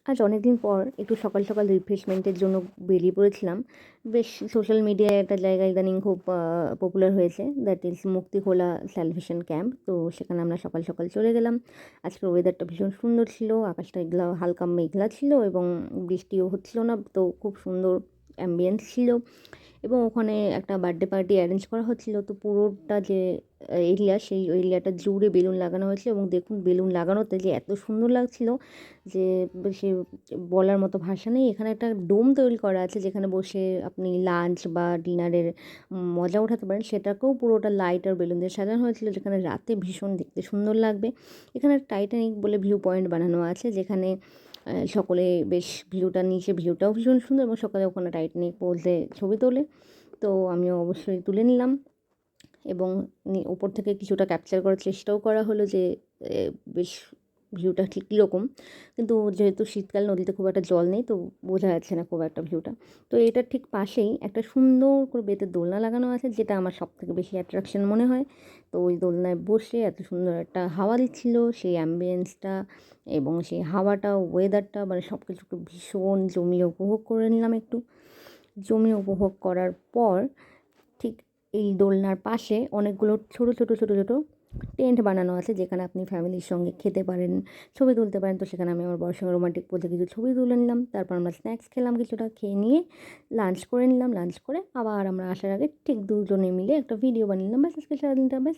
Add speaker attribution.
Speaker 1: আজ অনেকদিন পর একটু সকাল সকাল রিফ্রেশমেন্টের জন্য বেরিয়ে পড়েছিলাম। বেশ সোশ্যাল মিডিয়ায় একটা জায়গা ইদানিং খুব পপুলার হয়েছে, দ্যাট ইজ মুক্তিখোলা স্যালভেশন ক্যাম্প। তো সেখানে আমরা সকাল সকাল চলে গেলাম। আজকের ওয়েদারটা ভীষণ সুন্দর ছিল, আকাশটা হালকা মেঘলা ছিল এবং বৃষ্টিও হচ্ছিল না, তো খুব সুন্দর অ্যাম্বিয়েন্স ছিল। এবং ওখানে একটা বার্থডে পার্টি অ্যারেঞ্জ করা হচ্ছিল, তো পুরোটা যে এরিয়া, সেই এরিয়াটা জুড়ে বেলুন লাগানো হয়েছিল এবং দেখুন বেলুন লাগানোতে যে এত সুন্দর লাগছিল যে সে বলার মতো ভাষা নেই। এখানে একটা ডোম তৈরি করা আছে যেখানে বসে আপনি লাঞ্চ বা ডিনারের মজা ওঠাতে পারেন, সেটাকেও পুরোটা লাইট আর বেলুন দিয়ে সাজানো হয়েছিল, যেখানে রাতে ভীষণ দেখতে সুন্দর লাগবে। এখানে টাইটানিক বলে ভিউ পয়েন্ট বানানো আছে, যেখানে সকলে বেশ নিচে ভিউটাও ভীষণ সুন্দর এবং সকালে ওখানে টাইটানিক বলতে ছবি তোলে। তো আমিও অবশ্যই তুলে নিলাম এবং ওপর থেকে কিছুটা ক্যাপচার করার চেষ্টাও করা হলো যে বেশ ভিউটা ঠিক কীরকম। কিন্তু যেহেতু শীতকাল, নদীতে খুব একটা জল নেই, তো বোঝা যাচ্ছে না খুব একটা ভিউটা। তো এটার ঠিক পাশেই একটা সুন্দর করে বেতের দোলনা লাগানো আছে, যেটা আমার সবথেকে বেশি অ্যাট্রাকশন মনে হয়। তো ওই দোলনায় বসে এত সুন্দর একটা হাওয়া দিচ্ছিল, সেই অ্যাম্বিয়েন্সটা এবং সেই হাওয়াটা, ওয়েদারটা, মানে সব কিছুকে ভীষণ জমিয়ে উপভোগ করে নিলাম একটু। জমিয়ে উপভোগ করার পর ঠিক এই দোলনার পাশে অনেকগুলো ছোট ছোট ছোট ছোট টেন্ট বানানো আছে, যেখানে আপনি ফ্যামিলির সঙ্গে খেতে পারেন, ছবি তুলতে পারেন। তো সেখানে আমি আমার বরের সঙ্গে রোমান্টিক বলতে কিছু ছবি তুলে নিলাম। তারপর আমরা স্ন্যাক্স খেলাম, কিছুটা খেয়ে নিয়ে লাঞ্চ করে নিলাম। লাঞ্চ করে আবার আমরা আসার আগে ঠিক দুজনে মিলে একটা ভিডিও বানিয়ে নিলাম। ব্যাস আজকে সারাদিনটা বেশ